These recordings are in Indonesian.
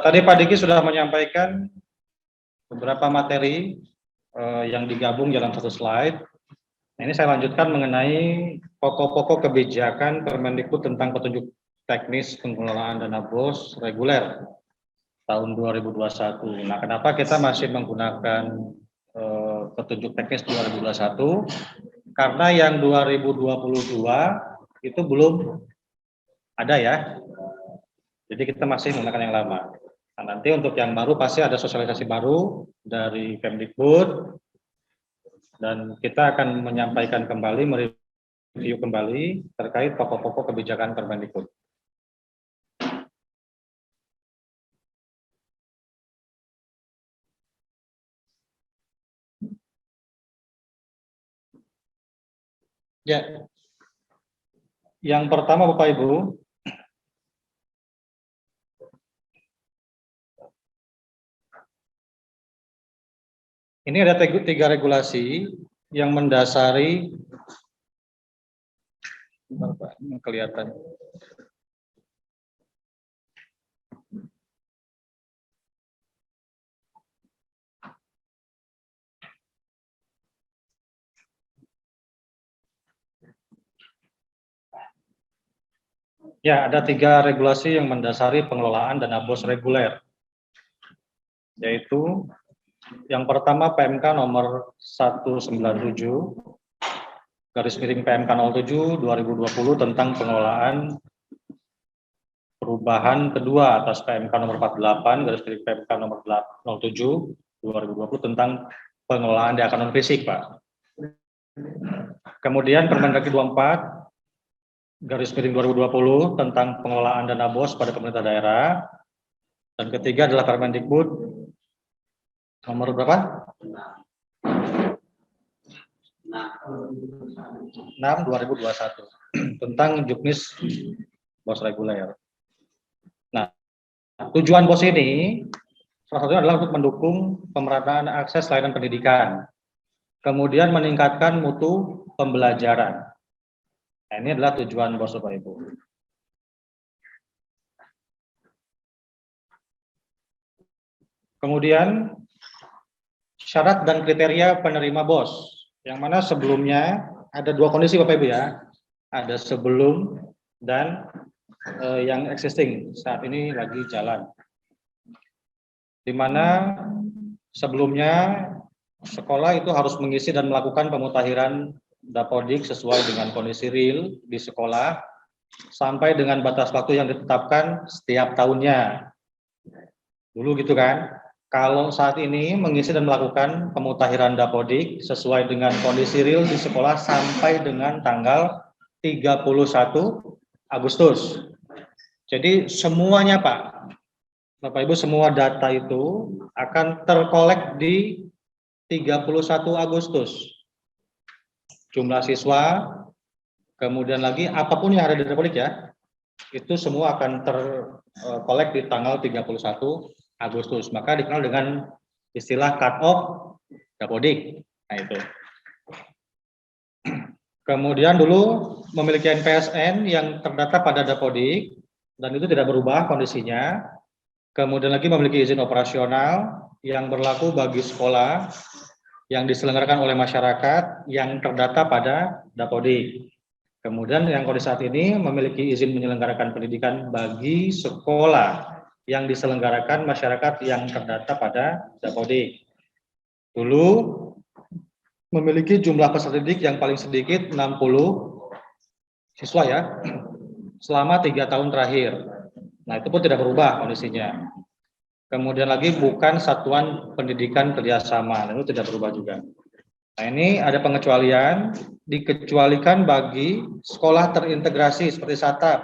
Tadi Pak Diki sudah menyampaikan beberapa materi yang digabung dalam satu slide. Nah, ini saya lanjutkan mengenai pokok-pokok kebijakan Permendikbud tentang petunjuk teknis pengelolaan dana BOS reguler tahun 2021. Nah, kenapa kita masih menggunakan petunjuk teknis 2021? Karena yang 2022 itu belum ada ya. Jadi kita masih menggunakan yang lama. Nah, nanti untuk yang baru pasti ada sosialisasi baru dari Kemdikbud dan kita akan menyampaikan kembali, mereview kembali terkait pokok-pokok kebijakan Permendikbud. Ya, yang pertama Bapak Ibu, ini ada 3 regulasi yang mendasari, kelihatan. Ya, ada 3 regulasi yang mendasari pengelolaan dana BOS reguler, yaitu yang pertama PMK nomor 197 garis miring PMK 07 2020 tentang pengelolaan perubahan kedua atas PMK nomor 48 garis miring PMK nomor 07 2020 tentang pengelolaan data non fisik, Pak. Kemudian Permendagri 24 garis miring 2020 tentang pengelolaan dana BOS pada pemerintah daerah. Dan ketiga adalah Permendikbud nomor berapa? 6 2021 tentang juknis BOS reguler. Nah, tujuan BOS ini salah satunya adalah untuk mendukung pemerataan akses layanan pendidikan, kemudian meningkatkan mutu pembelajaran. Nah, ini adalah tujuan BOS Bapak Ibu. Kemudian syarat dan kriteria penerima BOS, yang mana sebelumnya ada 2 kondisi Bapak Ibu ya, ada sebelum dan yang existing saat ini lagi jalan. Di mana sebelumnya sekolah itu harus mengisi dan melakukan pemutahiran Dapodik sesuai dengan kondisi real di sekolah sampai dengan batas waktu yang ditetapkan setiap tahunnya. Dulu gitu kan. Kalau saat ini mengisi dan melakukan pemutahiran Dapodik sesuai dengan kondisi real di sekolah sampai dengan tanggal 31 Agustus. Jadi semuanya Pak, Bapak Ibu, semua data itu akan terkolek di 31 Agustus. Jumlah siswa, kemudian lagi apapun yang ada di Dapodik ya, itu semua akan terkolek di tanggal 31 Agustus. Maka dikenal dengan istilah cut off Dapodik. Nah itu. Kemudian dulu memiliki NPSN yang terdata pada Dapodik dan itu tidak berubah kondisinya. Kemudian lagi memiliki izin operasional yang berlaku bagi sekolah yang diselenggarakan oleh masyarakat yang terdata pada Dapodik. Kemudian yang kondisi saat ini memiliki izin menyelenggarakan pendidikan bagi sekolah yang diselenggarakan masyarakat yang terdata pada Dapodik. Dulu memiliki jumlah peserta didik yang paling sedikit 60 siswa ya, selama 3 tahun terakhir. Nah itu pun tidak berubah kondisinya. Kemudian lagi bukan satuan pendidikan kerjasama, dan itu tidak berubah juga. Nah ini ada pengecualian, dikecualikan bagi sekolah terintegrasi seperti SATAP,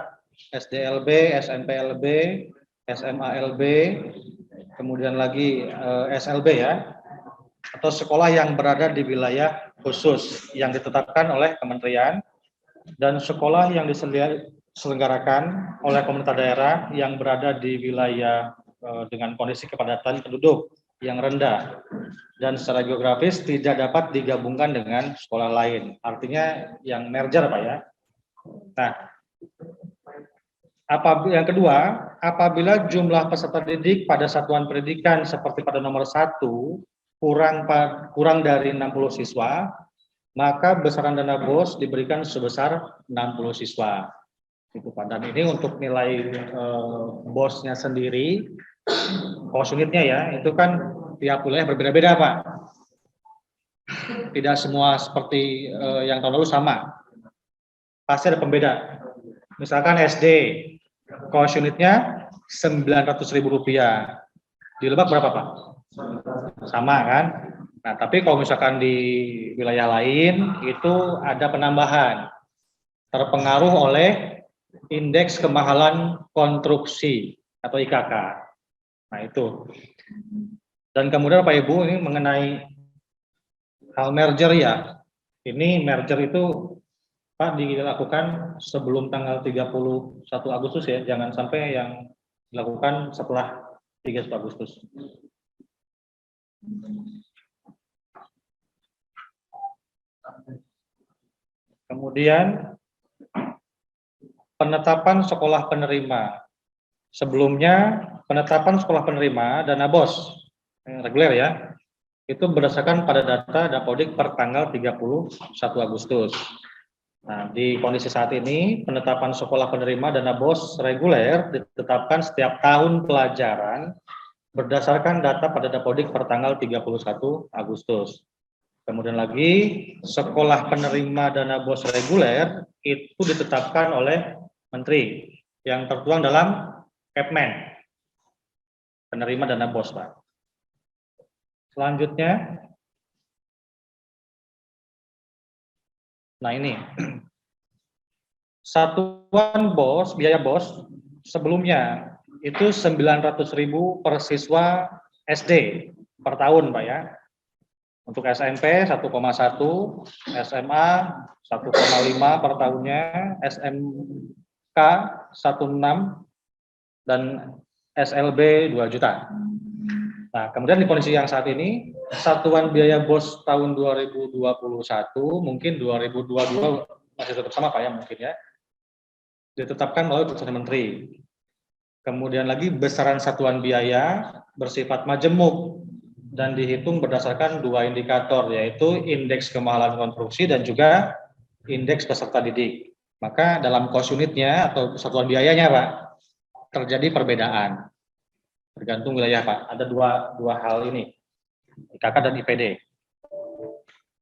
SDLB, SNPLB, SMALB, kemudian lagi SLB ya, atau sekolah yang berada di wilayah khusus yang ditetapkan oleh kementerian, dan sekolah yang diselenggarakan oleh pemerintah daerah yang berada di wilayah dengan kondisi kepadatan penduduk yang rendah dan secara geografis tidak dapat digabungkan dengan sekolah lain. Artinya yang merger Pak ya. Nah, Yang kedua, apabila jumlah peserta didik pada satuan pendidikan seperti pada nomor 1 kurang dari 60 siswa, maka besaran dana BOS diberikan sebesar 60 siswa. Itu Pak. Dan ini untuk nilai BOS-nya sendiri, cost unitnya ya, itu kan tiap wilayah berbeda-beda Pak. Tidak semua seperti yang tahun lalu sama. Pasti ada pembeda. Misalkan SD, cost unitnya Rp900.000. Di Lebak berapa Pak? Sama kan? Nah, tapi kalau misalkan di wilayah lain itu ada penambahan. Terpengaruh oleh indeks kemahalan konstruksi atau IKK. Nah, itu. Dan kemudian Pak Ibu ini mengenai hal merger ya. Ini merger itu Pak dilakukan sebelum tanggal 31 Agustus ya, jangan sampai yang dilakukan setelah 31 Agustus. Kemudian penetapan sekolah penerima. Sebelumnya penetapan sekolah penerima dana BOS reguler ya, itu berdasarkan pada data Dapodik per tanggal 31 Agustus. Nah, di kondisi saat ini, penetapan sekolah penerima dana BOS reguler ditetapkan setiap tahun pelajaran berdasarkan data pada Dapodik per tanggal 31 Agustus. Kemudian lagi, sekolah penerima dana BOS reguler itu ditetapkan oleh Menteri yang tertuang dalam Kepmen, penerima dana BOS, Pak. Selanjutnya, nah ini, satuan BOS, biaya BOS sebelumnya itu 900.000 per siswa SD per tahun, Pak ya. Untuk SMP 1,1, SMA 1,5 per tahunnya, SMK 1,6 dan SLB 2 juta. Nah, kemudian di kondisi yang saat ini, satuan biaya BOS tahun 2021 mungkin 2022 masih tetap sama Pak ya mungkin ya, ditetapkan melalui keputusan Menteri. Kemudian lagi besaran satuan biaya bersifat majemuk dan dihitung berdasarkan 2 indikator, yaitu indeks kemahalan konstruksi dan juga indeks peserta didik. Maka dalam cost unitnya atau satuan biayanya Pak, terjadi perbedaan. Tergantung wilayah Pak, ada dua hal ini, IKK dan IPD.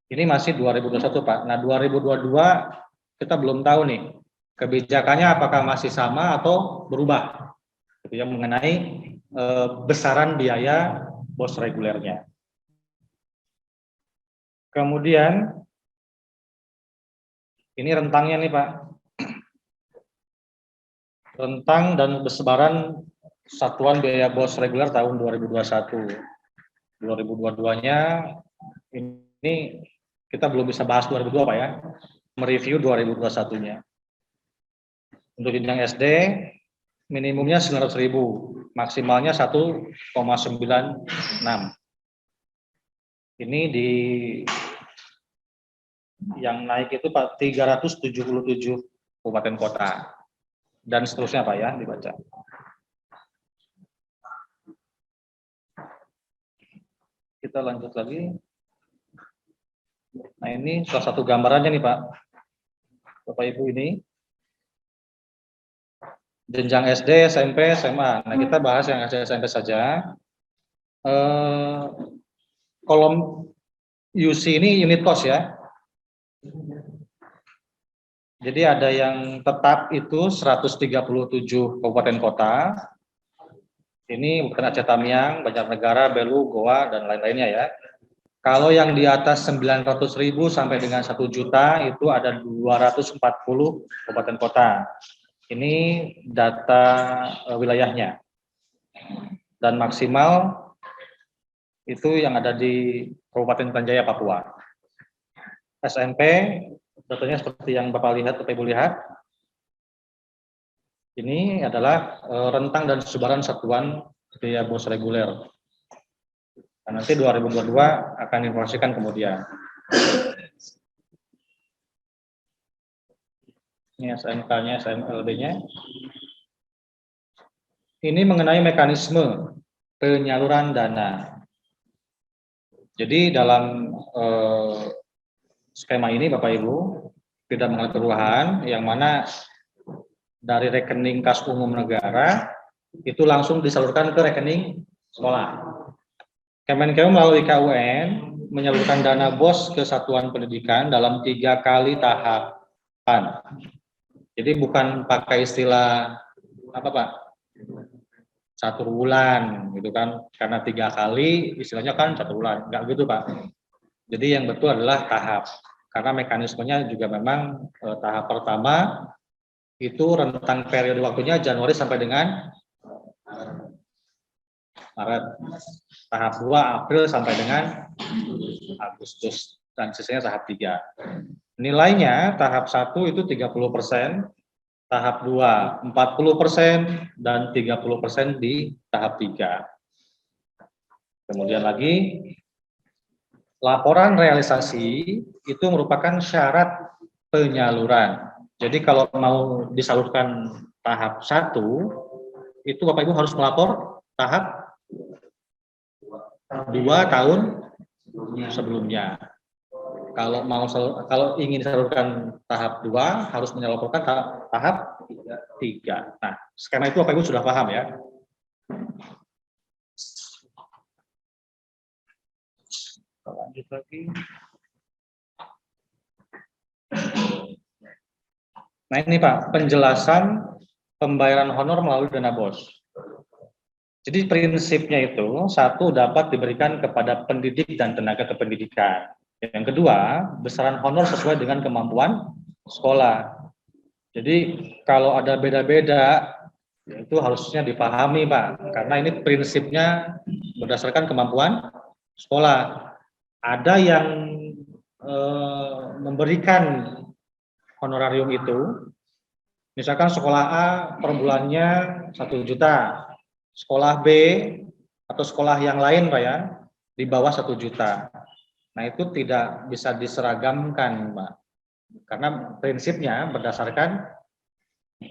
Ini masih 2021 Pak. Nah 2022 kita belum tahu nih kebijakannya apakah masih sama atau berubah, gitu ya, mengenai besaran biaya BOS regulernya. Kemudian ini rentangnya nih Pak, rentang dan besaran satuan biaya BOS reguler tahun 2021. 2022-nya ini kita belum bisa bahas 2022 Pak ya, mereview 2021-nya. Untuk jenjang SD minimumnya 900.000, maksimalnya 1,96. Ini di yang naik itu Pak 377 kabupaten kota dan seterusnya Pak ya, dibaca. Kita lanjut lagi. Nah ini salah satu gambarannya nih Pak, Bapak Ibu, ini jenjang SD, SMP, SMA. Nah kita bahas yang SD, SMP saja. Kolom UC ini unit cost ya. Jadi ada yang tetap itu 137 kabupaten kota. Ini bukan Aceh Tamiang, Banjarnegara, Belu, Goa, dan lain-lainnya ya. Kalau yang di atas 900.000 sampai dengan 1 juta itu ada 240 kabupaten kota. Ini data wilayahnya. Dan maksimal itu yang ada di Kabupaten Tanjaya, Papua. SMP, datanya seperti yang Bapak lihat, Bapak Ibu lihat. Ini adalah rentang dan sebaran satuan biaya BOS reguler. Nah, nanti 2022 akan informasikan kemudian. Ini SMK-nya, SMLB-nya. ini mengenai mekanisme penyaluran dana. Jadi dalam skema ini Bapak Ibu tidak mengalami perubahan, yang mana dari rekening kas umum negara itu langsung disalurkan ke rekening sekolah. Kemenkeu melalui KUN menyalurkan dana BOS ke satuan pendidikan dalam 3 kali tahapan. Jadi bukan pakai istilah apa Pak? 1 bulan gitu kan, karena 3 kali istilahnya kan 1 bulan, enggak gitu Pak. Jadi yang betul adalah tahap, karena mekanismenya juga memang tahap pertama itu rentang periode waktunya Januari sampai dengan Maret, tahap 2 April sampai dengan Agustus, dan sisanya tahap 3. Nilainya tahap 1 itu 30%, tahap 2 40%, dan 30% di tahap 3. Kemudian lagi, laporan realisasi itu merupakan syarat penyaluran. Jadi kalau mau disalurkan tahap 1, itu Bapak Ibu harus melapor tahap 2 tahun sebelumnya. Kalau ingin disalurkan tahap 2 harus melaporkan tahap 3. Nah, skema itu Bapak Ibu sudah paham ya. Lanjut lagi. Nah ini Pak, penjelasan pembayaran honor melalui dana BOS. Jadi prinsipnya itu, 1 dapat diberikan kepada pendidik dan tenaga kependidikan. Yang kedua, besaran honor sesuai dengan kemampuan sekolah. Jadi kalau ada beda-beda, itu harusnya dipahami Pak, karena ini prinsipnya berdasarkan kemampuan sekolah. Ada yang memberikan honorarium itu, misalkan sekolah A per bulannya 1 juta, sekolah B atau sekolah yang lain Pak ya, di bawah 1 juta. Nah itu tidak bisa diseragamkan Pak, karena prinsipnya berdasarkan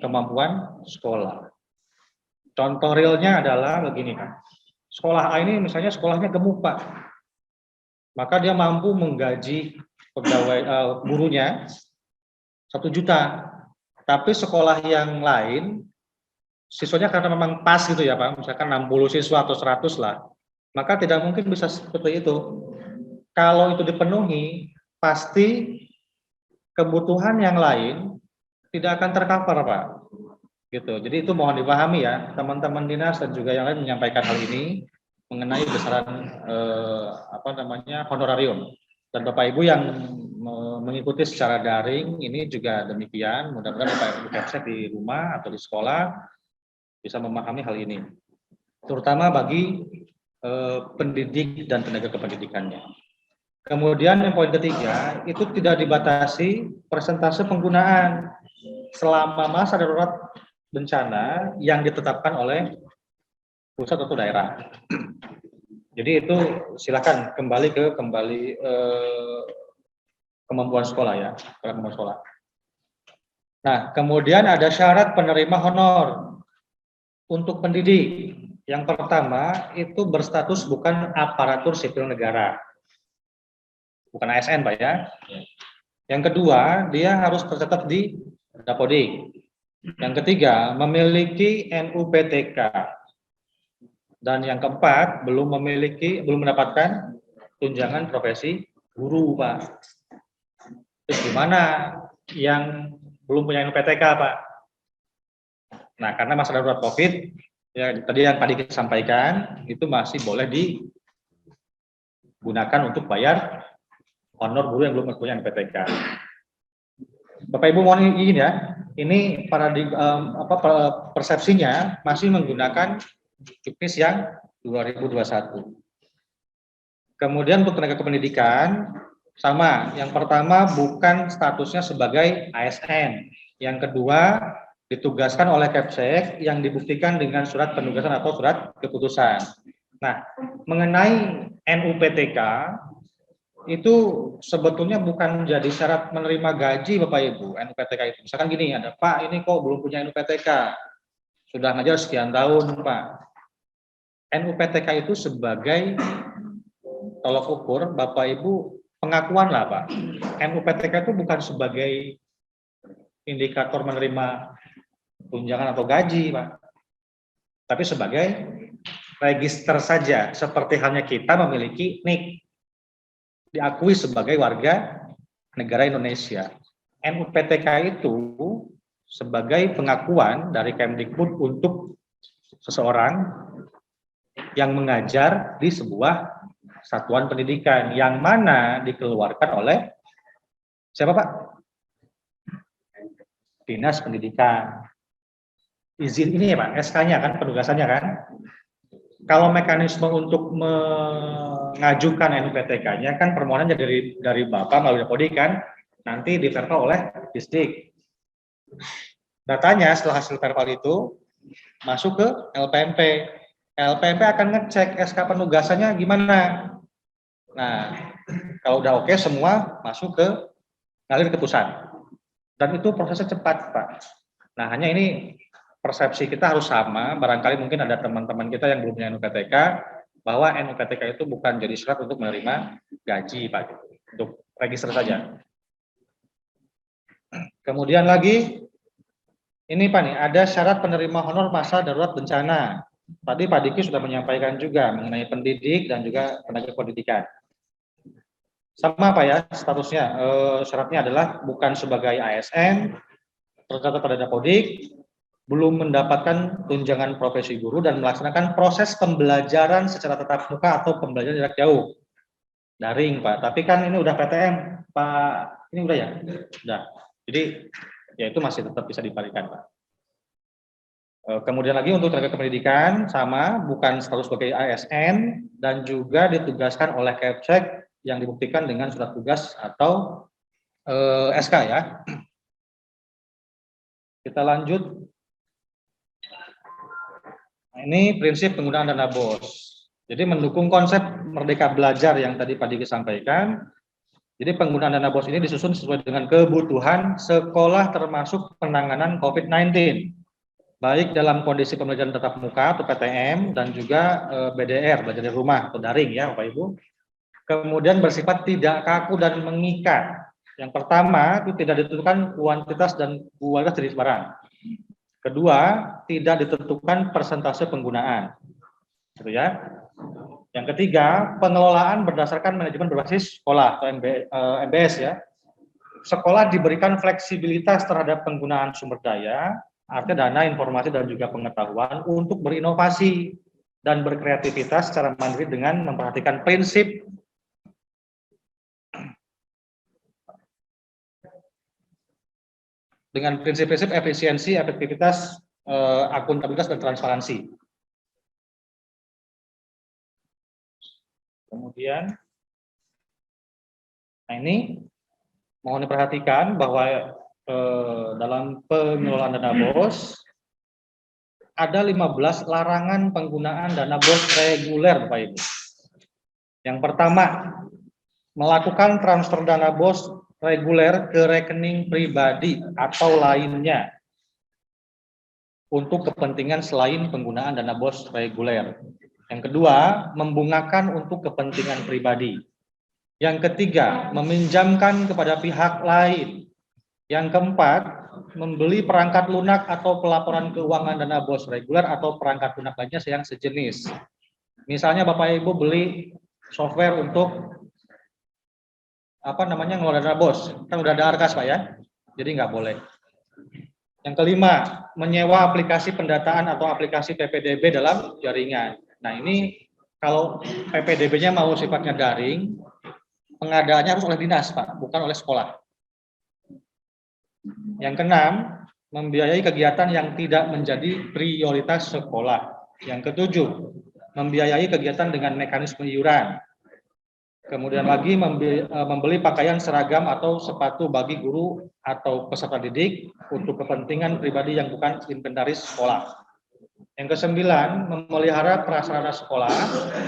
kemampuan sekolah. Contoh realnya adalah begini Pak, sekolah A ini misalnya sekolahnya gemuk Pak, maka dia mampu menggaji pegawai gurunya 1 juta. Tapi sekolah yang lain siswanya karena memang pas gitu ya Pak, misalkan 60 siswa atau 100 lah, maka tidak mungkin bisa seperti itu. Kalau itu dipenuhi, pasti kebutuhan yang lain tidak akan tercover Pak. Gitu. Jadi itu mohon dipahami ya, teman-teman dinas dan juga yang lain menyampaikan hal ini mengenai besaran honorarium. Dan Bapak Ibu yang mengikuti secara daring ini juga demikian. Mudah-mudahan Bapak Ibu capsek di rumah atau di sekolah bisa memahami hal ini, terutama bagi pendidik dan tenaga kependidikannya. Kemudian yang poin ketiga, itu tidak dibatasi persentase penggunaan selama masa darurat bencana yang ditetapkan oleh pusat atau daerah. Jadi itu silakan kembali ke kemampuan sekolah ya, kemampuan sekolah. Nah, kemudian ada syarat penerima honor untuk pendidik. Yang pertama itu berstatus bukan aparatur sipil negara, bukan ASN Pak ya. Yang kedua, dia harus tercatat di Dapodik. Yang ketiga, memiliki NUPTK. Dan yang keempat, belum mendapatkan tunjangan profesi guru, Pak. Terus gimana yang belum punya NUPTK, Pak? Nah, karena masa darurat COVID, ya tadi yang kita sampaikan, itu masih boleh digunakan untuk bayar honor guru yang belum punya NUPTK. Bapak Ibu mohon izin ya, ini persepsinya masih menggunakan Juknis yang 2021. Kemudian untuk tenaga kependidikan sama, yang pertama bukan statusnya sebagai ASN, yang kedua ditugaskan oleh Kepsek yang dibuktikan dengan surat penugasan atau surat keputusan. Nah, mengenai NUPTK itu sebetulnya bukan jadi syarat menerima gaji Bapak Ibu. NUPTK itu misalkan gini, ada Pak ini kok belum punya NUPTK, sudah ngajar sekian tahun, Pak. NUPTK itu sebagai tolok ukur, Bapak Ibu, pengakuan lah, Pak. NUPTK itu bukan sebagai indikator menerima tunjangan atau gaji, Pak. Tapi sebagai register saja, seperti halnya kita memiliki NIK, diakui sebagai warga negara Indonesia. NUPTK itu sebagai pengakuan dari Kemdikbud untuk seseorang yang mengajar di sebuah satuan pendidikan, yang mana dikeluarkan oleh siapa, Pak? Dinas Pendidikan. Izin ini ya, Pak, SK-nya kan, penugasannya kan. Kalau mekanisme untuk mengajukan NUPTK-nya kan permohonannya dari Bapak melalui Dapodik kan, nanti diverval oleh Disdik. Datanya setelah hasil verval itu masuk ke LPMP. LPMP akan ngecek SK penugasannya gimana. Nah, kalau udah oke semua masuk ke ngalir ke pusat. Dan itu prosesnya cepat, Pak. Nah, hanya ini persepsi kita harus sama, barangkali mungkin ada teman-teman kita yang belum punya NUPTK, bahwa NUPTK itu bukan jadi syarat untuk menerima gaji, Pak, untuk register saja. Kemudian lagi, ini Pak nih, ada syarat penerima honor masa darurat bencana. Tadi Pak Diki sudah menyampaikan juga mengenai pendidik dan juga tenaga pendidikan. Sama Pak ya, statusnya, syaratnya adalah bukan sebagai ASN, tercatat pada Dapodik, belum mendapatkan tunjangan profesi guru dan melaksanakan proses pembelajaran secara tatap muka atau pembelajaran jarak jauh. Daring, Pak. Tapi kan ini udah PTM, Pak. Ini udah ya? Udah. Jadi, ya itu masih tetap bisa dibalikan, Pak. Kemudian lagi untuk tenaga kependidikan, sama, bukan status sebagai ASN, dan juga ditugaskan oleh Kepsek yang dibuktikan dengan surat tugas atau SK ya. Kita lanjut. Ini prinsip penggunaan dana BOS. Jadi mendukung konsep merdeka belajar yang tadi Pak Diki sampaikan. Jadi penggunaan dana BOS ini disusun sesuai dengan kebutuhan sekolah termasuk penanganan COVID-19. Baik dalam kondisi pembelajaran tatap muka atau PTM dan juga BDR, belajar dari rumah atau daring ya Bapak Ibu. Kemudian bersifat tidak kaku dan mengikat. Yang pertama itu tidak ditentukan kuantitas dan kualitas jenis barang. Kedua, tidak ditentukan persentase penggunaan. Gitu ya. Yang ketiga, pengelolaan berdasarkan manajemen berbasis sekolah atau MBS ya. Sekolah diberikan fleksibilitas terhadap penggunaan sumber daya, artinya dana, informasi dan juga pengetahuan untuk berinovasi dan berkreativitas secara mandiri dengan memperhatikan prinsip efisiensi, efektivitas, akuntabilitas dan transparansi. Kemudian, nah ini mohon diperhatikan bahwa dalam pengelolaan dana BOS ada 15 larangan penggunaan dana BOS reguler, Bapak Ibu. Yang pertama, melakukan transfer dana BOS reguler ke rekening pribadi atau lainnya untuk kepentingan selain penggunaan dana BOS reguler. Yang kedua, membungakan untuk kepentingan pribadi. Yang ketiga, meminjamkan kepada pihak lain. Yang keempat, membeli perangkat lunak atau pelaporan keuangan dana BOS reguler atau perangkat lunak lainnya yang sejenis. Misalnya Bapak Ibu beli software untuk ngelola dana BOS, kan udah ada Arkas Pak ya, jadi nggak boleh. Yang kelima, menyewa aplikasi pendataan atau aplikasi PPDB dalam jaringan. Nah ini kalau PPDB-nya mau sifatnya daring, pengadaannya harus oleh dinas Pak, bukan oleh sekolah. Yang keenam, membiayai kegiatan yang tidak menjadi prioritas sekolah. Yang ketujuh, membiayai kegiatan dengan mekanisme iuran. Kemudian lagi membeli pakaian seragam atau sepatu bagi guru atau peserta didik untuk kepentingan pribadi yang bukan inventaris sekolah. Yang kesembilan, memelihara prasarana sekolah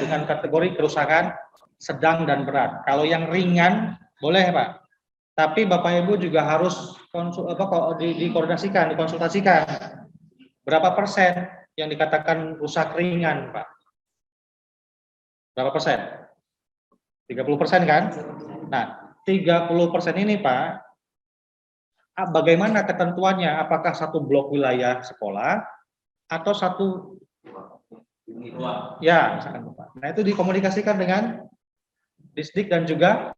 dengan kategori kerusakan sedang dan berat. Kalau yang ringan boleh Pak, tapi Bapak Ibu juga harus dikonsultasikan Berapa persen yang dikatakan rusak ringan, Pak? Berapa persen? 30% kan? Nah, 30% ini, Pak, bagaimana ketentuannya? Apakah satu blok wilayah sekolah atau satu, ya, misalkan, Pak. Nah, itu dikomunikasikan dengan Disdik dan juga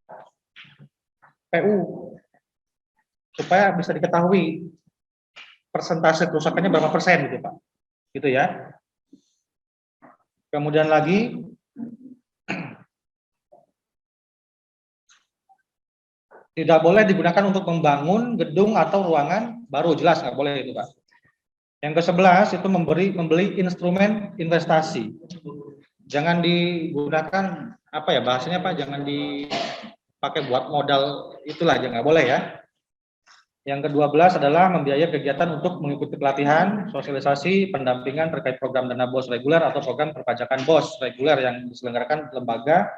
PU supaya bisa diketahui persentase kerusakannya berapa persen gitu, Pak. Gitu ya. Kemudian lagi tidak boleh digunakan untuk membangun gedung atau ruangan baru, jelas nggak boleh itu, Pak. Yang ke-11 itu membeli instrumen investasi. Jangan digunakan apa ya bahasanya, Pak, jangan dipakai buat modal, itulah jangan, nggak boleh ya. Yang ke-12 adalah membiayai kegiatan untuk mengikuti pelatihan, sosialisasi, pendampingan terkait program dana BOS reguler atau program perpajakan BOS reguler yang diselenggarakan lembaga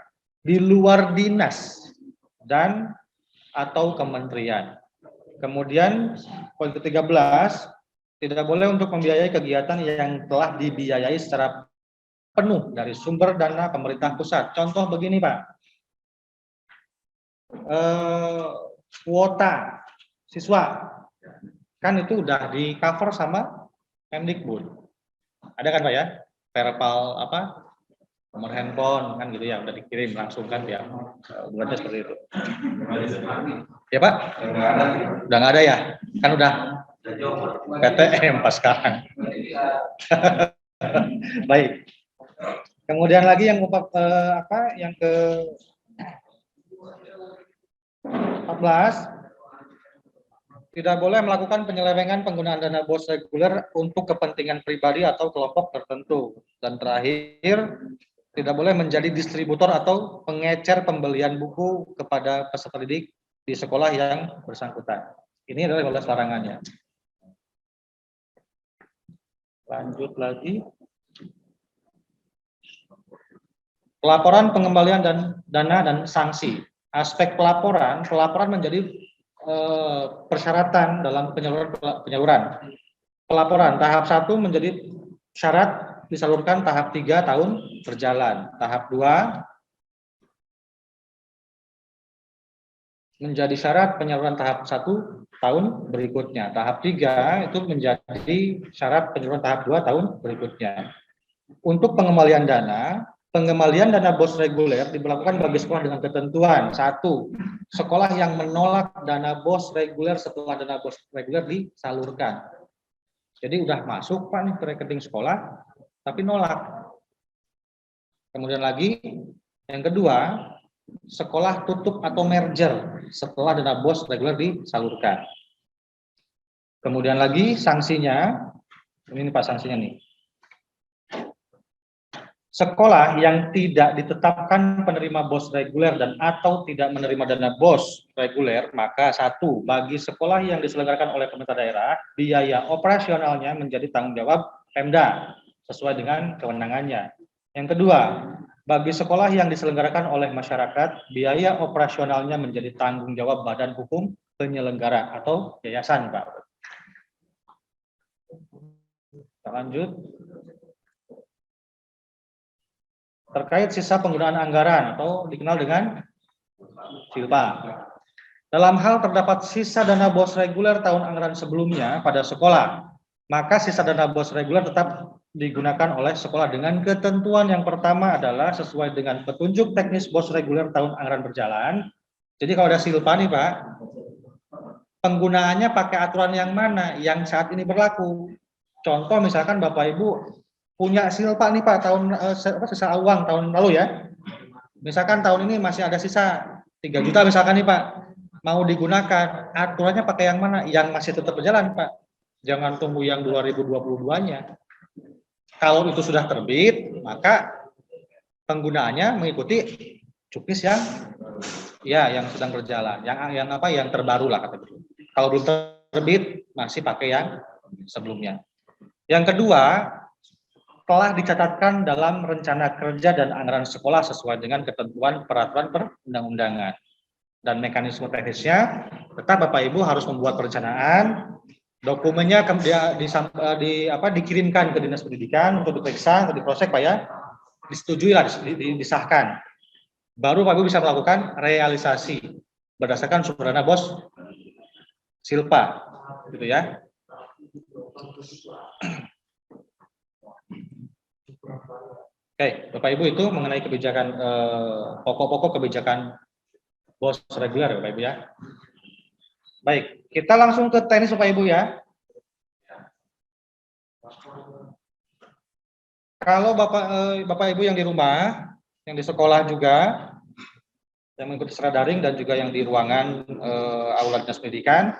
di luar dinas dan atau kementerian. Kemudian poin ke-13, tidak boleh untuk membiayai kegiatan yang telah dibiayai secara penuh dari sumber dana pemerintah pusat. Contoh begini, Pak. Kuota siswa kan itu udah di cover sama Kemdikbud. Ada kan, Pak ya? Verbal apa? Nomor handphone kan gitu ya, udah dikirim langsung kan ya. Bulannya seperti itu. Ya, Pak? Udah nggak ada ya? Kan udah PTM pas sekarang. Baik. Kemudian lagi yang yang ke 14, tidak boleh melakukan penyelewengan penggunaan dana BOS reguler untuk kepentingan pribadi atau kelompok tertentu. Dan terakhir, tidak boleh menjadi distributor atau pengecer pembelian buku kepada peserta didik di sekolah yang bersangkutan. Ini adalah 15 larangannya. Lanjut lagi. Pelaporan pengembalian dan dana dan sanksi. Aspek pelaporan menjadi persyaratan dalam penyaluran. Pelaporan tahap 1 menjadi syarat disalurkan tahap 3 tahun berjalan. Tahap 2 menjadi syarat penyaluran tahap 1 tahun berikutnya. Tahap 3 itu menjadi syarat penyaluran tahap 2 tahun berikutnya. Untuk pengembalian dana BOS reguler diberlakukan bagi sekolah dengan ketentuan. 1. Sekolah yang menolak dana BOS reguler setelah dana BOS reguler disalurkan. Jadi udah masuk, Pak, nih ke rekening sekolah, tapi nolak. Kemudian lagi, yang kedua, sekolah tutup atau merger setelah dana BOS reguler disalurkan. Kemudian lagi sanksinya, ini Pak sanksinya nih. Sekolah yang tidak ditetapkan penerima BOS reguler dan atau tidak menerima dana BOS reguler, maka 1, bagi sekolah yang diselenggarakan oleh pemerintah daerah, biaya operasionalnya menjadi tanggung jawab Pemda sesuai dengan kewenangannya. Yang kedua, bagi sekolah yang diselenggarakan oleh masyarakat, biaya operasionalnya menjadi tanggung jawab badan hukum penyelenggara atau yayasan, Pak. Kita lanjut. Terkait sisa penggunaan anggaran atau dikenal dengan silpa. Dalam hal terdapat sisa dana BOS reguler tahun anggaran sebelumnya pada sekolah, maka sisa dana BOS reguler tetap digunakan oleh sekolah dengan ketentuan yang pertama adalah sesuai dengan petunjuk teknis BOS reguler tahun anggaran berjalan. Jadi kalau ada silpa nih, Pak, penggunaannya pakai aturan yang mana yang saat ini berlaku. Contoh misalkan Bapak Ibu punya silpa nih, Pak, tahun sisa uang tahun lalu ya. Misalkan tahun ini masih ada sisa 3 juta misalkan nih, Pak. Mau digunakan, aturannya pakai yang mana? Yang masih tetap berjalan, Pak. Jangan tunggu yang 2022-nya. Kalau itu sudah terbit, maka penggunaannya mengikuti cukis yang sedang berjalan, yang terbaru lah kata begitu. Kalau belum terbit masih pakai yang sebelumnya. Yang kedua, telah dicatatkan dalam rencana kerja dan anggaran sekolah sesuai dengan ketentuan peraturan perundang-undangan. Dan mekanisme teknisnya, tetap Bapak Ibu harus membuat perencanaan Dokumennya dikirimkan ke Dinas Pendidikan untuk diperiksa, untuk diproses Pak ya, disetujui lah, disahkan. Baru Pak Ibu bisa melakukan realisasi berdasarkan surat dana bos Silpa, gitu ya. Oke, Bapak Ibu itu mengenai kebijakan pokok-pokok kebijakan bos reguler Bapak Ibu ya. Baik, kita langsung ke teknis Bapak Ibu ya. Kalau Bapak Ibu yang di rumah, yang di sekolah juga, yang mengikuti secara daring dan juga yang di ruangan aula dinas pendidikan,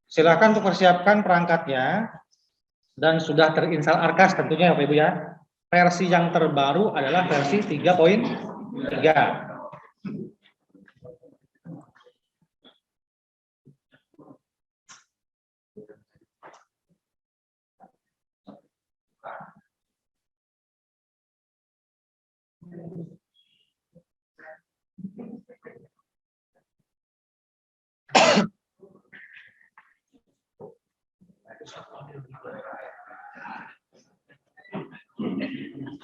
silakan untuk persiapkan perangkatnya dan sudah terinstal Arkas tentunya Bapak Ibu ya. Versi yang terbaru adalah versi 3.3.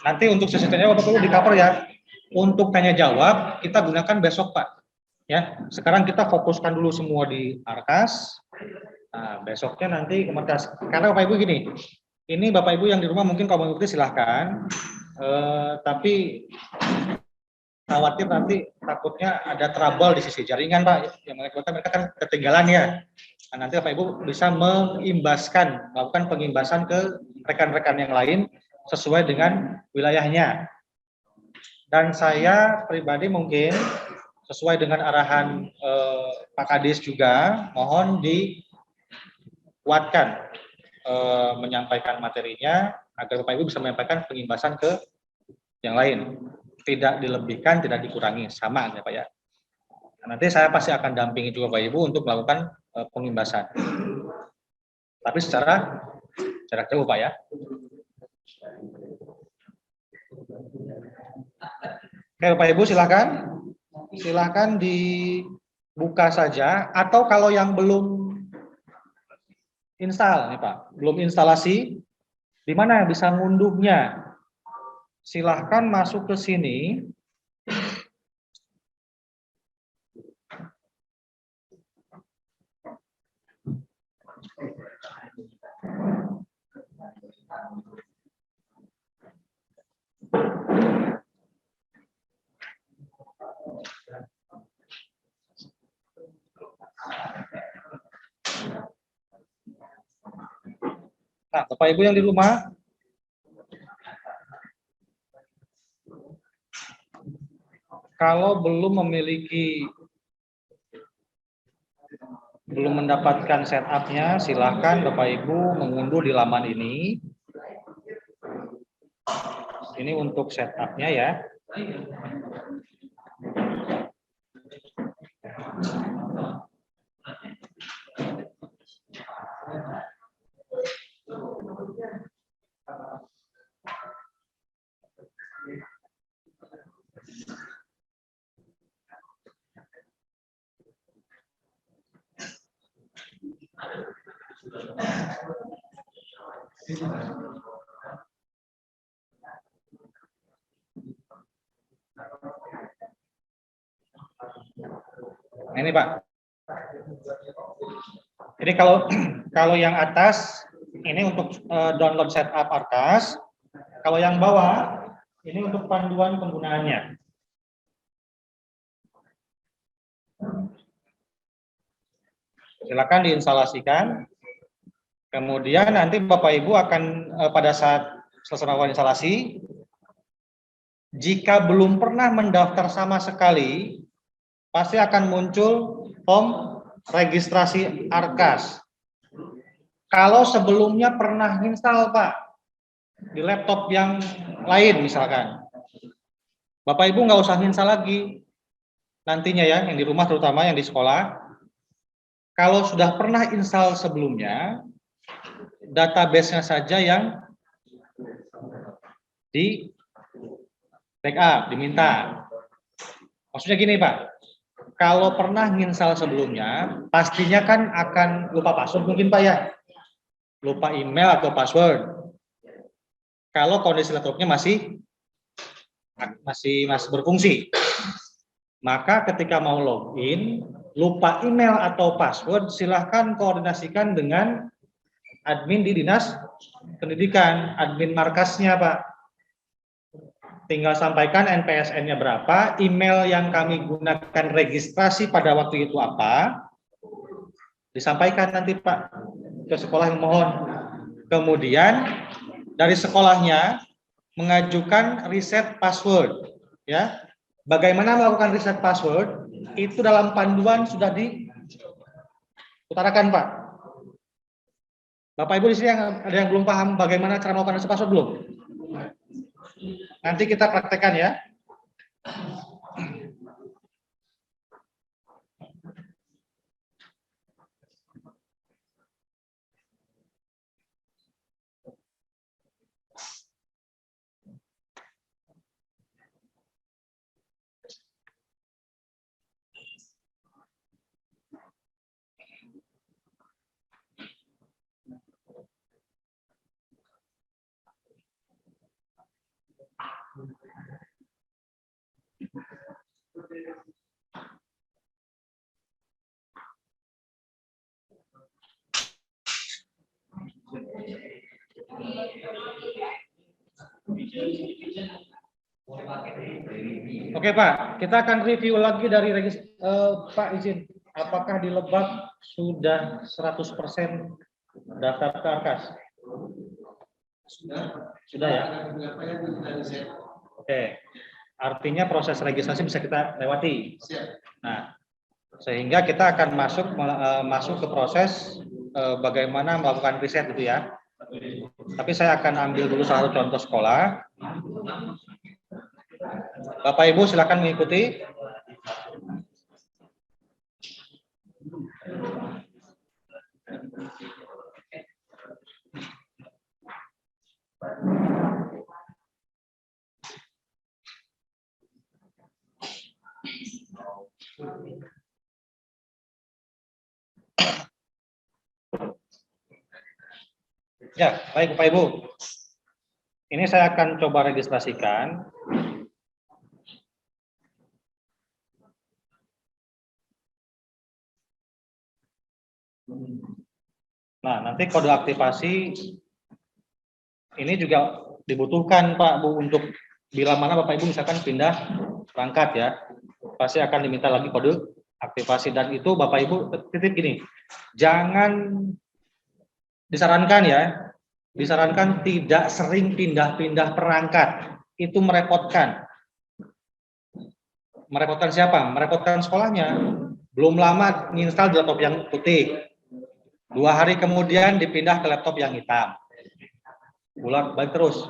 Nanti untuk sesi-sesinya Bapak Ibu di cover ya. Untuk tanya jawab kita gunakan besok Pak. Ya, sekarang kita fokuskan dulu semua di Arkas. Nah, besoknya nanti ke Markas. Karena Bapak Ibu gini, ini Bapak Ibu yang di rumah mungkin kalau mengikuti silahkan. Tapi khawatir nanti takutnya ada trouble di sisi jaringan Pak. Yang mereka kan ketinggalan ya. Nah, nanti Bapak Ibu bisa melakukan pengimbasan ke rekan-rekan yang lain sesuai dengan wilayahnya. Dan saya pribadi mungkin sesuai dengan arahan Pak Kadis juga, mohon dikuatkan menyampaikan materinya agar Bapak Ibu bisa menyampaikan pengimbasan ke yang lain. Tidak dilebihkan, tidak dikurangi, sama ya Pak ya. Nanti saya pasti akan dampingi juga Bapak Ibu untuk melakukan pengimbasan. Tapi secara jarak jauh Pak ya. Oke Bapak Ibu silakan dibuka saja, atau kalau yang belum install nih Pak, belum instalasi, di mana bisa ngunduhnya? Silahkan masuk ke sini. Nah, Bapak Ibu yang di rumah, kalau belum mendapatkan setup-nya, silahkan Bapak Ibu mengunduh di laman ini. Ini untuk setup-nya ya. Nah, ini Pak. Jadi kalau yang atas ini untuk download setup Arkas, kalau yang bawah ini untuk panduan penggunaannya. Silakan diinstalasikan. Kemudian nanti Bapak Ibu akan pada saat selesai melakukan instalasi, jika belum pernah mendaftar sama sekali, pasti akan muncul form registrasi Arkas. Kalau sebelumnya pernah install Pak di laptop yang lain misalkan, Bapak Ibu nggak usah install lagi nantinya ya, yang di rumah terutama yang di sekolah. Kalau sudah pernah install sebelumnya, database-nya saja yang di backup, diminta. Maksudnya gini Pak, kalau pernah install sebelumnya, pastinya kan akan lupa password mungkin Pak ya. lupa email atau password. Kalau kondisi laptopnya masih berfungsi, maka ketika mau login, lupa email atau password, silahkan koordinasikan dengan admin di dinas pendidikan, admin markasnya, Pak. Tinggal sampaikan NPSN-nya berapa, email yang kami gunakan registrasi pada waktu itu apa, disampaikan nanti, Pak, ke sekolah yang mohon. Kemudian dari sekolahnya mengajukan reset password, ya. Bagaimana melakukan reset password? Itu dalam panduan sudah diutarakan, Pak. Bapak Ibu di sini ada yang belum paham bagaimana cara melakukan reset password belum? Nanti kita praktekkan ya. Oke Pak, kita akan review lagi dari Pak izin, apakah di Lebak sudah 100% daftar ke Arkas? Sudah ya? Oke, artinya proses registrasi bisa kita lewati. Nah, sehingga kita akan masuk ke proses bagaimana melakukan riset gitu ya. Tapi saya akan ambil dulu salah satu contoh sekolah. Bapak Ibu silakan mengikuti. Ya, baik Bapak Ibu. Ini saya akan coba registrasikan. Nah, nanti kode aktivasi ini juga dibutuhkan Pak Bu untuk bila mana Bapak Ibu misalkan pindah perangkat ya. Pasti akan diminta lagi kode aktivasi dan itu Bapak Ibu titip gini. Jangan disarankan ya. Disarankan tidak sering pindah-pindah perangkat. Itu merepotkan. Merepotkan siapa? Merepotkan sekolahnya. Belum lama menginstal di laptop yang putih. 2 hari kemudian dipindah ke laptop yang hitam. Bolak balik terus.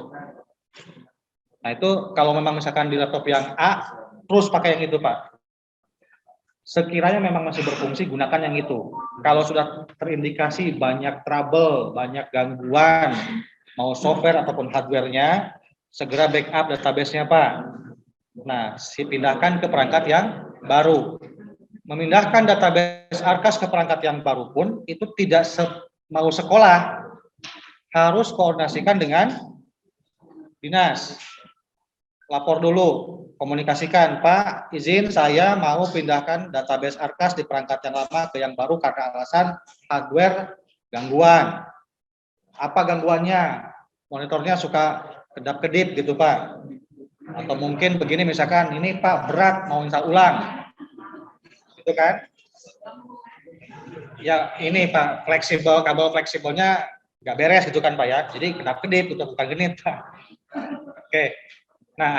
Nah itu kalau memang misalkan di laptop yang A, terus pakai yang itu Pak. Sekiranya memang masih berfungsi, gunakan yang itu. Kalau sudah terindikasi banyak trouble, banyak gangguan, mau software ataupun hardware-nya, segera backup database-nya Pak. Nah, pindahkan ke perangkat yang baru. Memindahkan database Arkas ke perangkat yang baru pun, itu tidak mau sekolah. Harus koordinasikan dengan dinas. Lapor dulu, komunikasikan, Pak, izin saya mau pindahkan database Arkas di perangkat yang lama ke yang baru karena alasan hardware gangguan. Apa gangguannya? Monitornya suka kedap-kedip gitu, Pak. Atau mungkin begini misalkan, ini Pak berat mau install ulang. Gitu kan? Ya ini Pak, fleksibel, kabel fleksibelnya nggak beres gitu kan Pak ya. Jadi kedap-kedip, gitu, bukan genit Pak. Oke. Nah,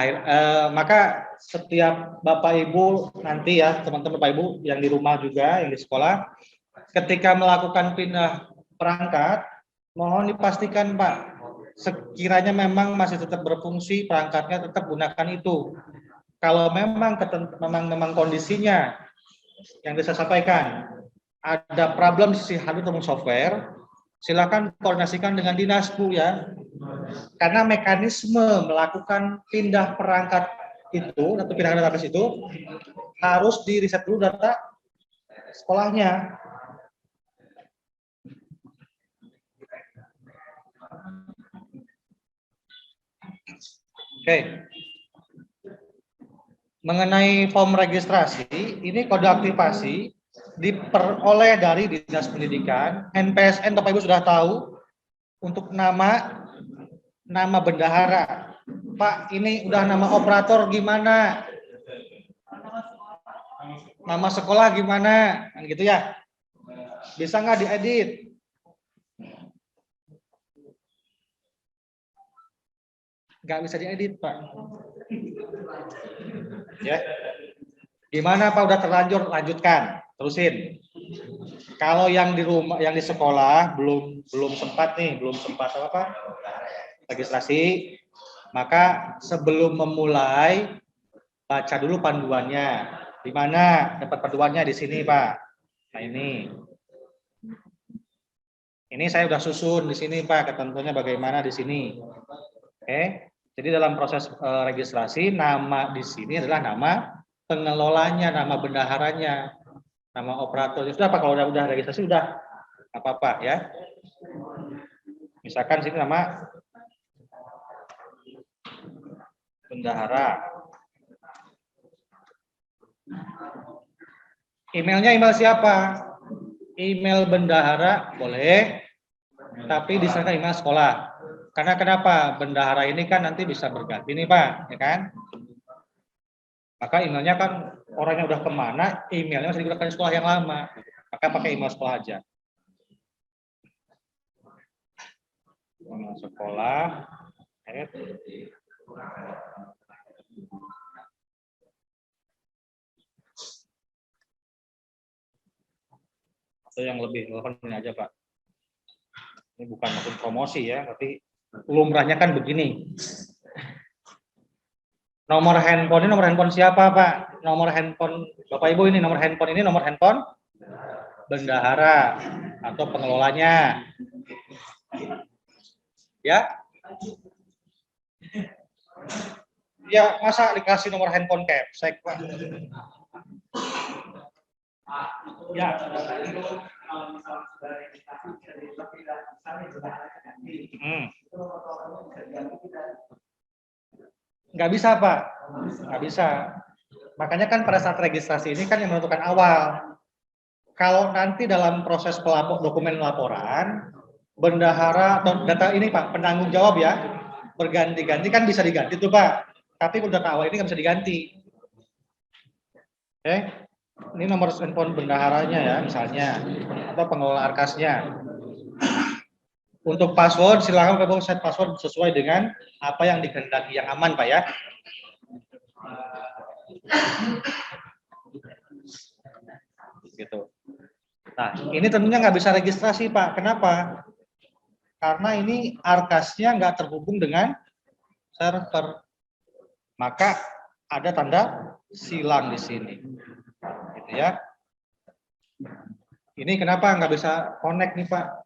maka setiap Bapak Ibu nanti ya, teman-teman Bapak Ibu yang di rumah juga, yang di sekolah, ketika melakukan pindah perangkat, mohon dipastikan Pak, sekiranya memang masih tetap berfungsi, perangkatnya tetap gunakan itu. Kalau memang kondisinya yang bisa sampaikan, ada problem sisi hardware ataupun software, silakan koordinasikan dengan dinas Bu ya. Karena mekanisme melakukan pindah perangkat itu atau pindah database itu harus di reset dulu data sekolahnya. Oke. Mengenai form registrasi, ini kode aktivasi diperoleh dari Dinas Pendidikan. NPSN Bapak Ibu sudah tahu untuk nama bendahara. Pak, ini udah nama operator gimana? Nama sekolah gimana? Kan gitu ya. Bisa nggak diedit? Nggak bisa diedit, Pak. Ya. Gimana Pak, udah terlanjur, lanjutkan, terusin. Kalau yang di rumah, yang di sekolah belum sempat apa registrasi, maka sebelum memulai baca dulu panduannya. Di mana dapat panduannya? Di sini Pak. Nah ini saya udah susun di sini Pak, ketentuannya bagaimana di sini. Oke. Jadi dalam proses registrasi, nama di sini adalah nama pengelolanya, nama bendaharanya, nama operatornya. Sudah Pak, kalau udah registrasi udah apa-apa ya. Misalkan sini nama bendahara. Emailnya email siapa? Email bendahara boleh, tapi disertai email sekolah. Karena kenapa? Bendahara ini kan nanti bisa berganti nih Pak, ya kan? Maka emailnya kan orangnya udah kemana, emailnya masih digunakan di sekolah yang lama. Maka pakai email sekolah aja. Email sekolah. Atau yang lebih relevan ini aja Pak. Ini bukan maksud promosi ya, tapi lumrahnya kan begini. Nomor handphone ini nomor handphone siapa Pak? Nomor handphone Bapak Ibu ini nomor handphone bendahara atau pengelolanya. Ya. Ya, masa dikasih nomor handphone Capsek Pak? Ya. Nggak bisa Pak, nggak bisa. Makanya kan pada saat registrasi ini kan yang menentukan awal. Kalau nanti dalam proses dokumen laporan, bendahara atau data ini Pak, penanggung jawab ya, berganti-ganti kan bisa diganti tuh Pak. Tapi data awal ini nggak bisa diganti. Oke, ini nomor handphone bendaharanya ya misalnya, atau pengelola arkasnya. Untuk password, silakan Bapak set password sesuai dengan apa yang dikehendaki, yang aman Pak ya. Gitu. Nah, ini tentunya nggak bisa registrasi Pak. Kenapa? Karena ini arkasnya nggak terhubung dengan server. Maka ada tanda silang di sini. Gitu ya. Ini kenapa nggak bisa connect nih Pak?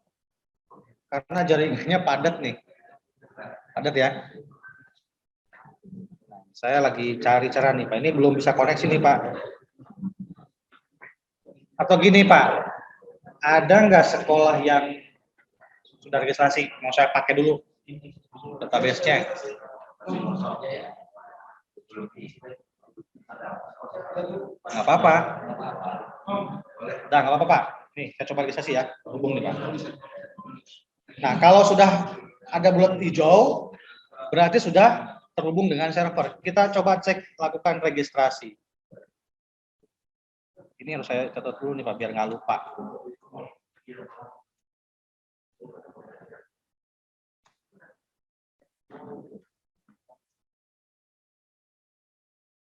Karena jaringannya padat nih. Padat ya. Saya lagi cari cara nih Pak. Ini belum bisa koneksi nih Pak. Atau gini Pak, ada nggak sekolah yang sudah registrasi? Mau saya pakai dulu database-nya. Nggak apa-apa. Udah nggak apa-apa Pak. Nih, saya coba registrasi ya. Hubung nih Pak. Nah, kalau sudah ada bulat hijau, berarti sudah terhubung dengan server. Kita coba cek, lakukan registrasi. Ini harus saya catat dulu nih Pak, biar nggak lupa.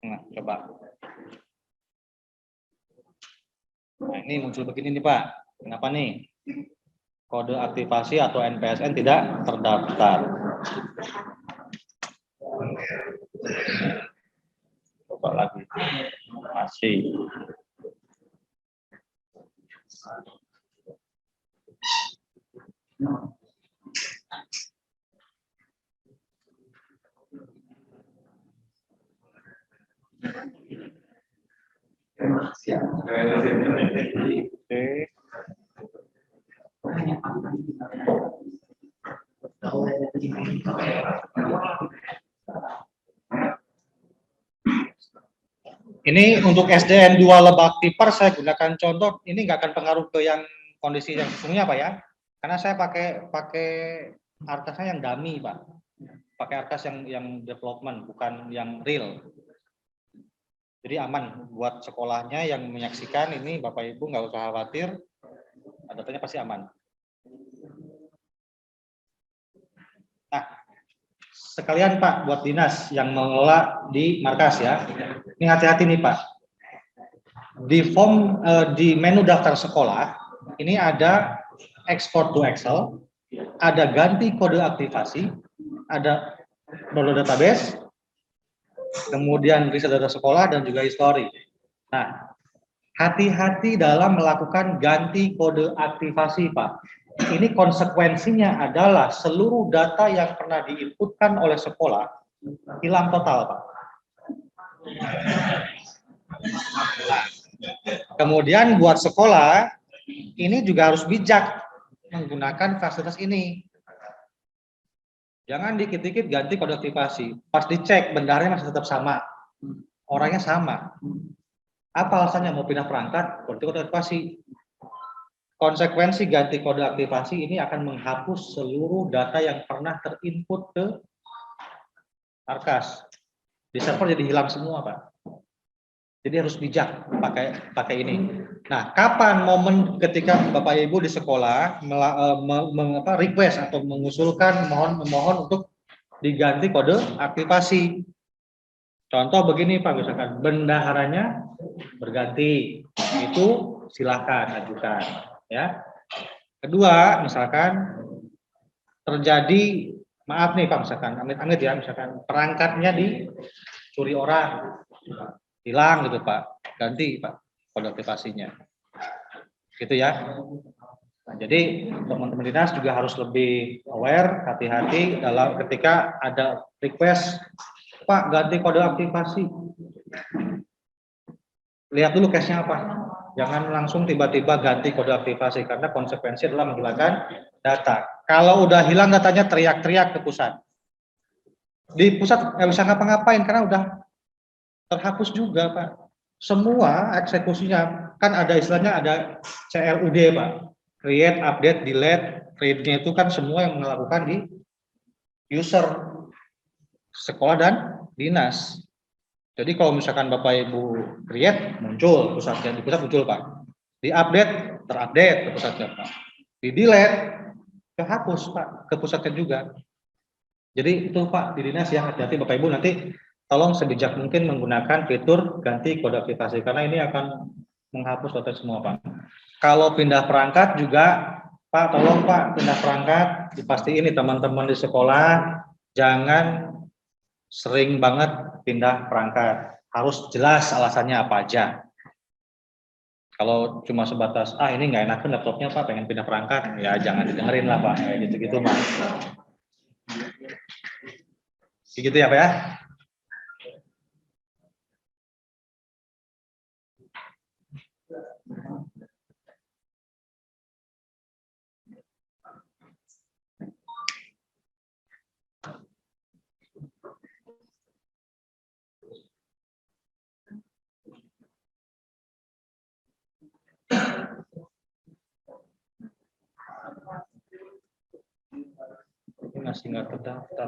Nah, coba. Nah, ini muncul begini nih Pak. Kenapa nih? Kode aktivasi atau NPSN tidak terdaftar. Coba lagi. Masih. Ini untuk SDN 2 Lebak Tipar saya gunakan contoh, ini nggak akan pengaruh ke yang kondisi yang sesungguhnya Pak ya. Karena saya pakai arkasnya yang dummy Pak. Pakai arkas yang development, bukan yang real. Jadi aman buat sekolahnya yang menyaksikan ini Bapak Ibu nggak usah khawatir, datanya pasti aman. Nah, sekalian Pak buat dinas yang mengelola di markas ya. Ini hati-hati nih Pak. Di form di menu daftar sekolah ini ada export to Excel, ada ganti kode aktivasi, ada download database, kemudian riset data sekolah dan juga histori. Nah, hati-hati dalam melakukan ganti kode aktivasi, Pak. Ini konsekuensinya adalah seluruh data yang pernah diinputkan oleh sekolah hilang total, Pak. Kemudian buat sekolah, ini juga harus bijak menggunakan fasilitas ini. Jangan dikit-dikit ganti kode aktivasi. Pas dicek, bendaharnya masih tetap sama. Orangnya sama. Apa alasannya mau pindah perangkat? Kode aktivasi. Konsekuensi ganti kode aktivasi ini akan menghapus seluruh data yang pernah terinput ke markas. Di server jadi hilang semua, Pak. Jadi harus bijak pakai ini. Nah, kapan momen ketika Bapak Ibu di sekolah request atau mengusulkan memohon untuk diganti kode aktivasi? Contoh begini Pak, misalkan bendaharanya berganti, itu silakan ajukan. Ya. Kedua, misalkan terjadi, maaf nih Pak, misalkan amit-amit ya, misalkan perangkatnya dicuri orang, hilang gitu Pak, ganti Pak kode aktivasinya, gitu ya. Nah, jadi teman-teman dinas juga harus lebih aware, hati-hati dalam ketika ada request, Pak ganti kode aktivasi. Lihat dulu case-nya apa. Jangan langsung tiba-tiba ganti kode aktivasi karena konsekuensi adalah menghilangkan data. Kalau udah hilang datanya teriak-teriak ke pusat. Di pusat nggak bisa ngapa-ngapain karena udah terhapus juga Pak. Semua eksekusinya kan ada istilahnya ada CLUD Pak. Create, update, delete, read-nya itu kan semua yang melakukan di user sekolah dan dinas. Jadi kalau misalkan Bapak Ibu create muncul pusatnya, di pusat muncul Pak. Di update terupdate ke pusatnya Pak. Di delete kehapus Pak ke pusatnya juga. Jadi itu Pak di dinas ya, hati-hati Bapak Ibu nanti tolong sebijak mungkin menggunakan fitur ganti kode aktivasi karena ini akan menghapus data semua Pak. Kalau pindah perangkat juga Pak, tolong Pak pindah perangkat dipastiin nih teman-teman di sekolah jangan sering banget pindah perangkat. Harus jelas alasannya apa aja. Kalau cuma sebatas, ini nggak enakan laptopnya Pak, pengen pindah perangkat, ya jangan didengerin lah Pak, kayak gitu-gitu Pak. Gitu ya Pak ya. Ini masih nggak terdaftar.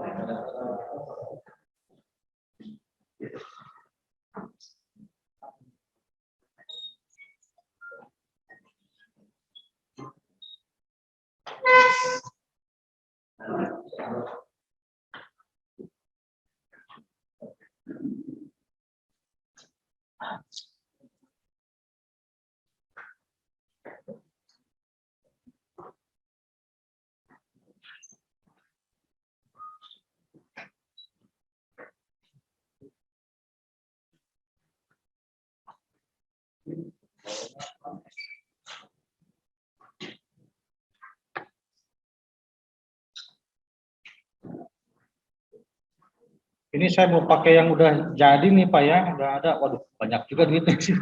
Ini saya mau pakai yang udah jadi nih Pak ya, udah ada. Waduh, banyak juga duitnya sih.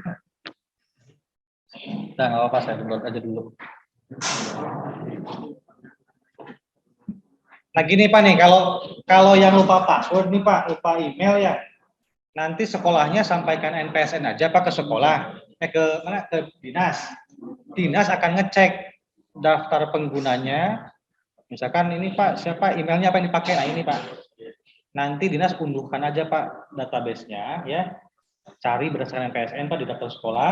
Nah, nggak apa-apa, saya download aja dulu. Nah gini Pak nih, kalau yang lupa password nih Pak, lupa email ya, nanti sekolahnya sampaikan NPSN aja Pak ke sekolah, ke mana, ke dinas. Dinas akan ngecek daftar penggunanya, misalkan ini Pak siapa emailnya apa yang dipakai, nah ini Pak. Nanti dinas unduhkan aja Pak database-nya ya, cari berdasarkan NPSN Pak di daftar sekolah,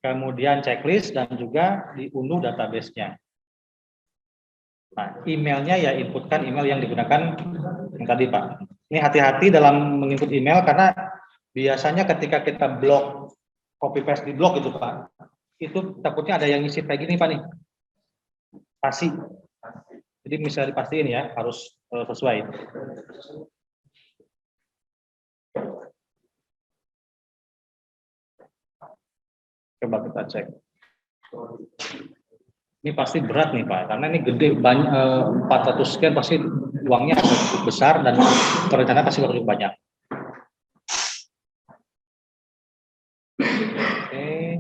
kemudian checklist dan juga diunduh database-nya. Nah, emailnya ya inputkan email yang digunakan yang tadi Pak. Ini hati-hati dalam menginput email karena biasanya ketika kita blok, copy paste di blok itu Pak, itu takutnya ada yang ngisi kayak gini Pak nih, pasti. Jadi misalnya dipastiin ya harus sesuai. Coba kita cek. Ini pasti berat nih Pak, karena ini gede, banyak 400 sekian, pasti uangnya cukup besar dan perencanaan pasti cukup banyak. Oke.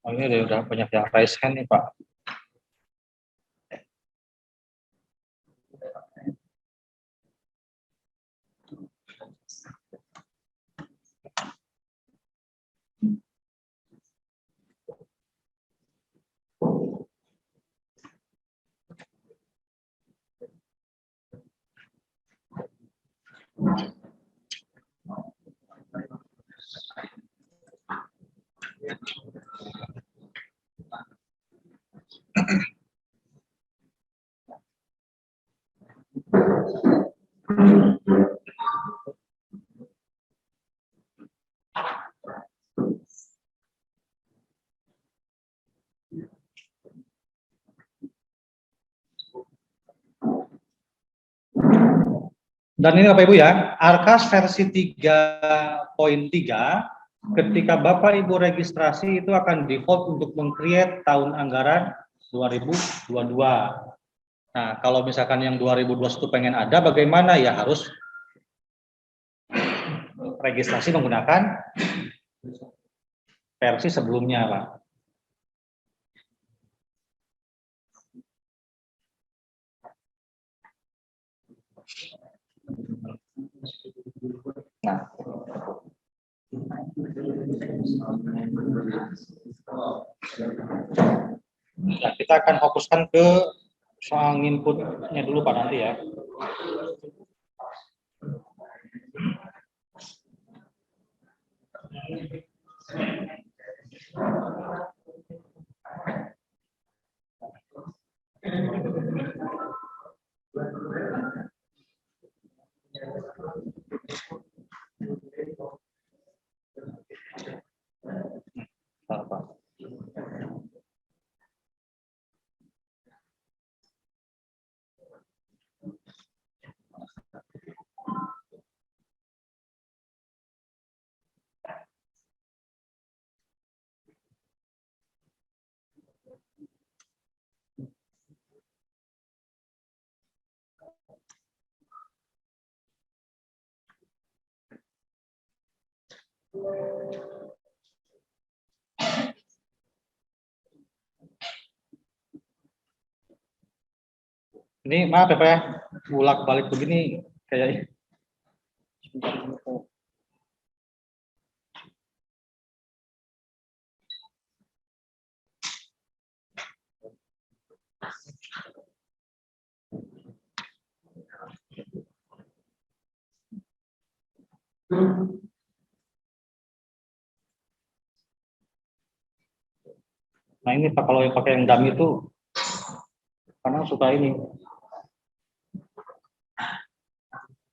Oh, ini udah banyak yang raise hand nih Pak. Dan ini Bapak Ibu ya, ARKAS versi 3.3, ketika Bapak Ibu registrasi itu akan default untuk meng-create tahun anggaran 2022. Nah, kalau misalkan yang 2021 pengen ada, bagaimana? Ya harus registrasi menggunakan versi sebelumnya, Pak. Nah, kita akan fokuskan ke soal inputnya dulu Pak nanti ya. Pak. Ini maaf ya Pak ya, bolak balik begini kayak nah ini Pak, kalau yang pakai yang dummy itu kadang suka ini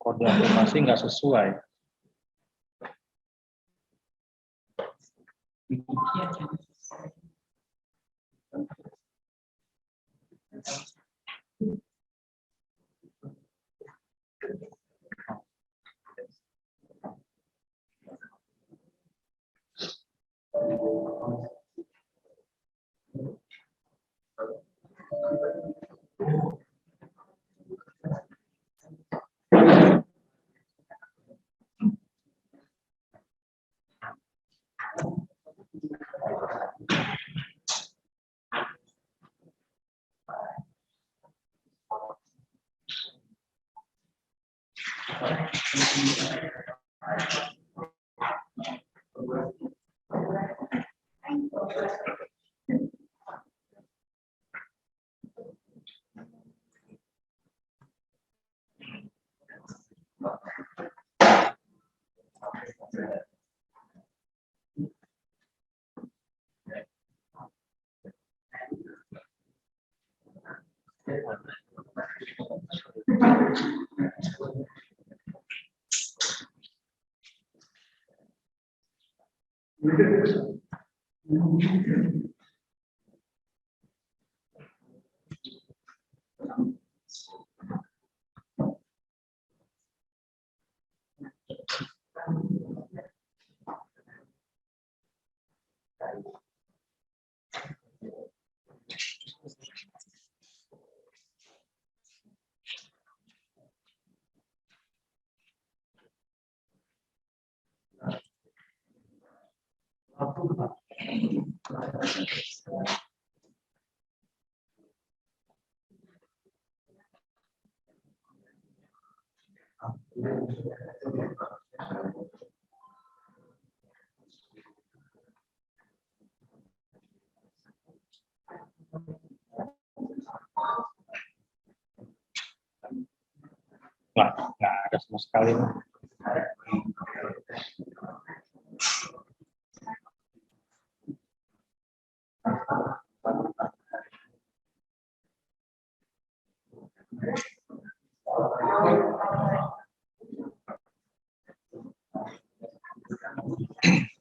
kode aplikasi nggak sesuai. Nggak ada sama sekali.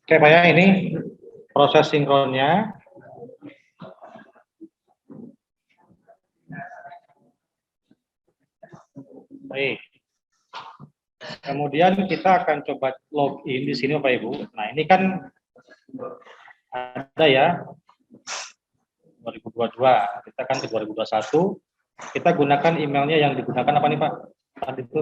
Oke Pak ya, ini proses sinkronnya. Baik. Kemudian kita akan coba login di sini Bapak Ibu. Nah, ini kan ada ya 2022, kita kan ke 2021. Kita gunakan emailnya yang digunakan apa nih Pak? Tadi itu.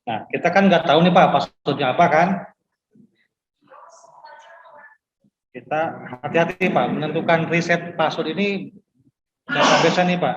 Nah, kita kan nggak tahu nih Pak, passwordnya apa kan? Kita hati-hati Pak, menentukan reset password ini database nih Pak.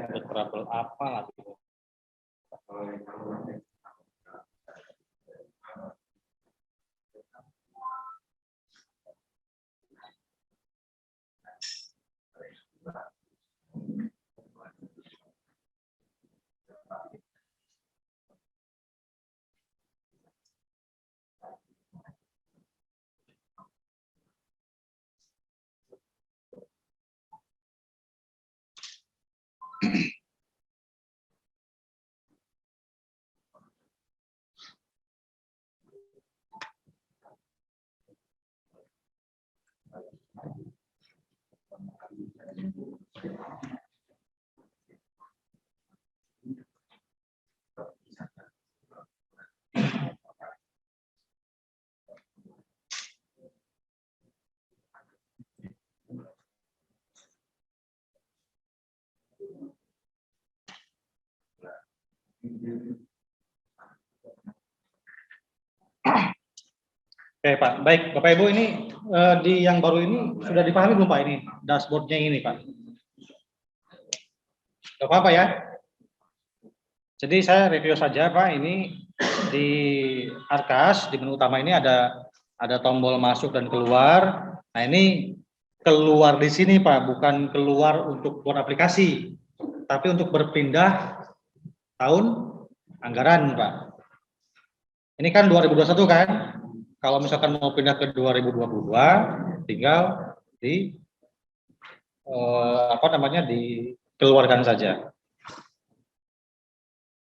Ada trouble apa lagi? Oke Pak, baik Bapak Ibu ini di yang baru ini sudah dipahami belum Pak ini dashboardnya ini Pak? Gak apa-apa ya. Jadi saya review saja Pak, ini di Arkas di menu utama ini ada tombol masuk dan keluar. Nah ini keluar di sini Pak, bukan keluar untuk keluar aplikasi, tapi untuk berpindah tahun anggaran Pak. Ini kan 2021 kan? Kalau misalkan mau pindah ke 2022, tinggal di dikeluarkan saja.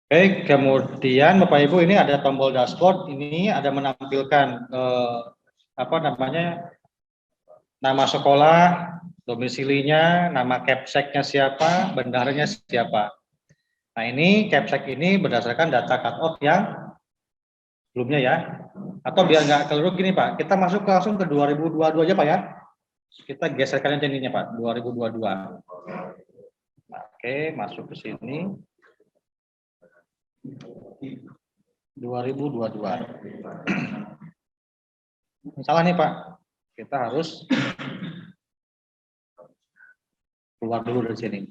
Oke, kemudian Bapak Ibu ini ada tombol dashboard, ini ada menampilkan nama sekolah, domisilinya, nama capsek-nya siapa, bendaharanya siapa. Nah ini capsek ini berdasarkan data cut-off yang sebelumnya ya. Atau biar nggak keliru gini Pak, kita masuk langsung ke 2022 aja Pak ya. Kita geserkan aja ininya Pak, 2022. Nah, oke, masuk ke sini. 2022. Salah nih Pak, kita harus keluar dulu dari sini.